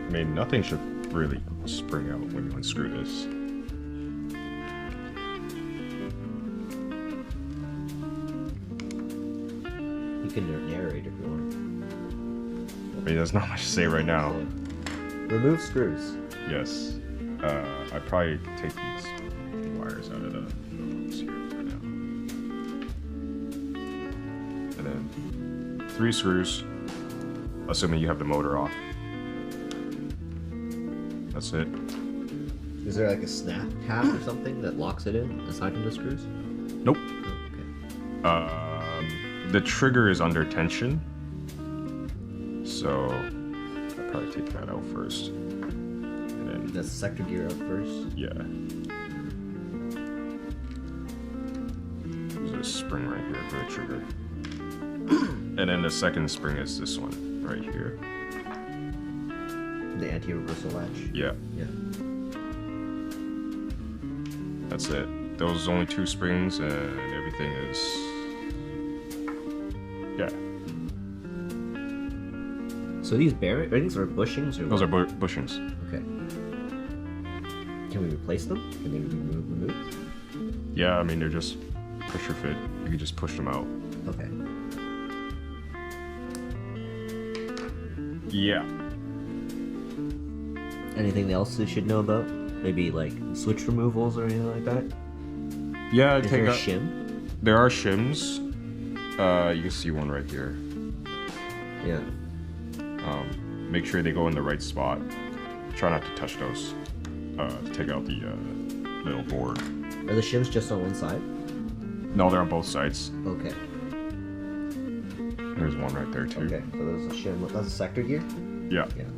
I mean, nothing should really spring out when you unscrew this. You can narrate if you want. I mean, there's not much to say right now. Remove screws. Yes. I'd probably take these wires out of the hooks here for now. And then 3 screws, assuming you have the motor off. That's it. Is there like a snap cap or something that locks it in aside from the screws? Nope. Oh, okay. The trigger is under tension, so I'll probably take that out first. And then that's the sector gear out first. Yeah. There's a spring right here for the trigger. And then the second spring is this one right here. The anti-reversal latch? Yeah. Yeah. That's it. Those only 2 springs and everything is... Yeah. So these bearings are bushings or Those what? are bushings. Okay. Can we replace them? Can they be removed? Yeah, I mean, they're just pressure fit. You can just push them out. Okay. Yeah. Anything else we should know about? Maybe like switch removals or anything like that? Yeah, Is there a shim? There are shims. You can see one right here. Yeah. Make sure they go in the right spot. Try not to touch those. Take out the little board. Are the shims just on one side? No, they're on both sides. Okay. There's one right there too. Okay, so there's a shim. That's a sector gear? Yeah. Yeah.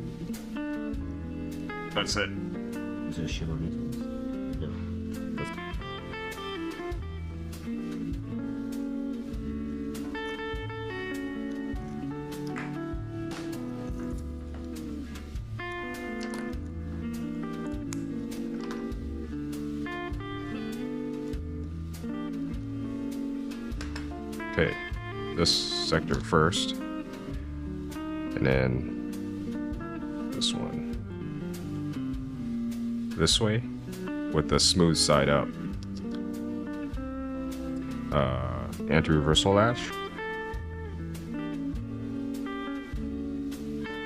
That's it. Is there a shim on these ones? No. Okay, this sector first, and then this one. This way, with the smooth side up. Anti-reversal latch.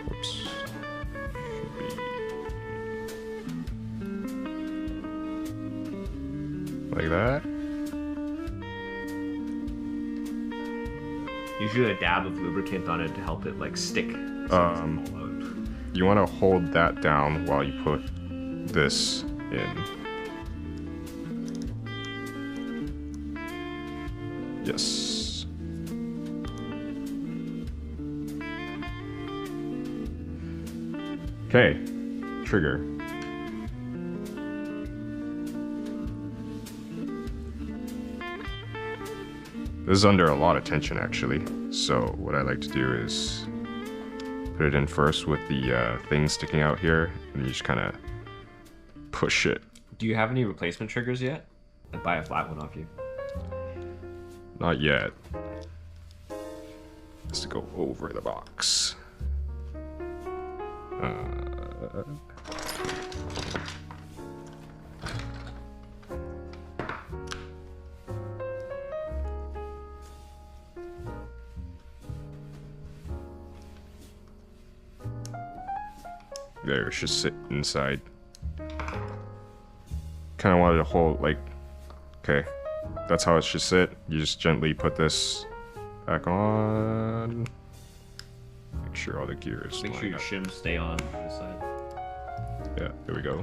Whoops. Should be like that. Usually a dab of lubricant on it to help it like stick. So it doesn't fall out. You want to hold that down while you put this in. Yes. Okay, trigger. This is under a lot of tension actually, so what I like to do is put it in first with the thing sticking out here, and you just kind of push it. Do you have any replacement triggers yet? I'd buy a flat one off you. Not yet. Just to go over the box. There, it should sit inside. Kind of wanted to hold, like, okay, that's how it should sit. You just gently put this back on. Make sure all the gears. Make sure your shims stay on this side. Yeah, there we go.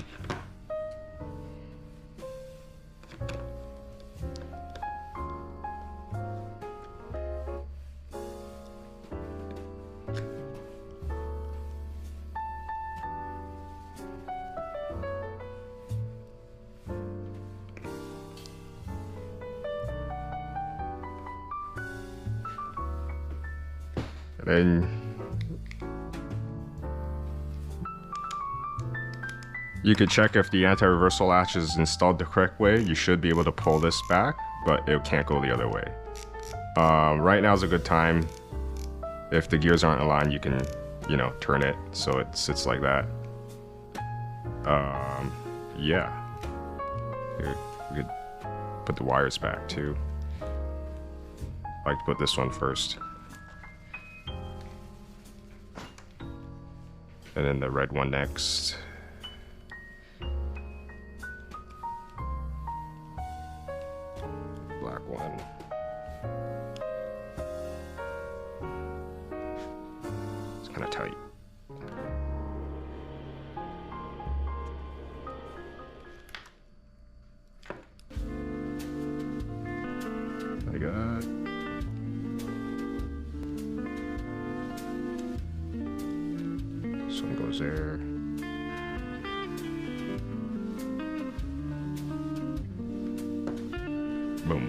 And then you could check if the anti-reversal latch is installed the correct way. You should be able to pull this back, but it can't go the other way. Right now is a good time. If the gears aren't aligned, you can, you know, turn it so it sits like that. Yeah. Here, we could put the wires back too. I like to put this one first. And then the red one next. Black one. It's kind of tight. I got this one goes there. Boom.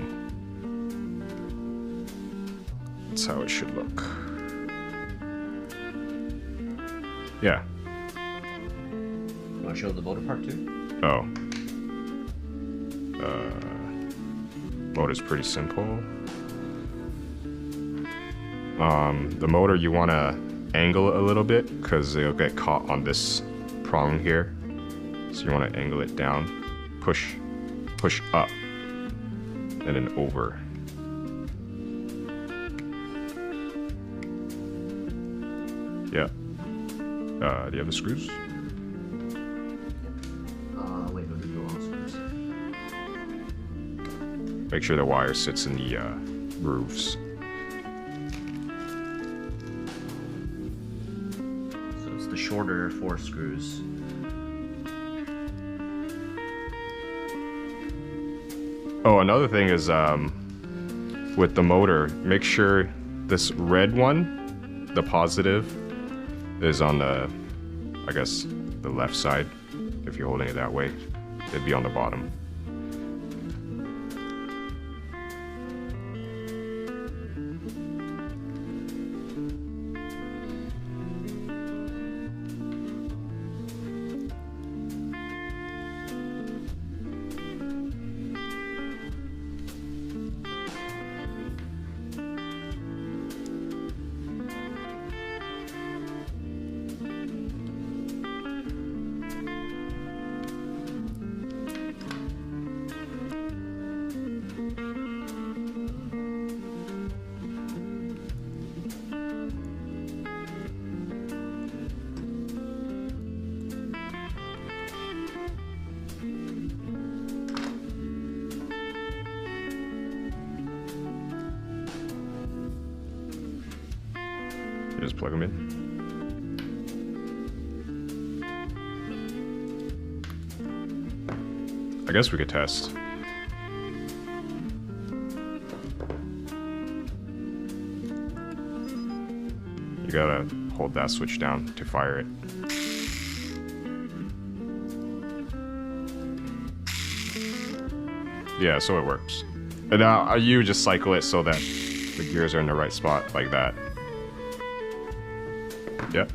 That's how it should look. Yeah. You want to show the motor part too? Oh. Motor's pretty simple. The motor you want to angle it a little bit because it'll get caught on this prong here. So you want to angle it down, push up, and then over. Yeah. Do you have the screws? Wait, no, there's no all screws. Make sure the wire sits in the grooves. So it's the shorter 4 screws. Oh, another thing is with the motor, make sure this red one, the positive, is on the, I guess, the left side. If you're holding it that way, it'd be on the bottom. Just plug them in. I guess we could test. You gotta hold that switch down to fire it. Yeah, so it works. And now you just cycle it so that the gears are in the right spot like that. Yep.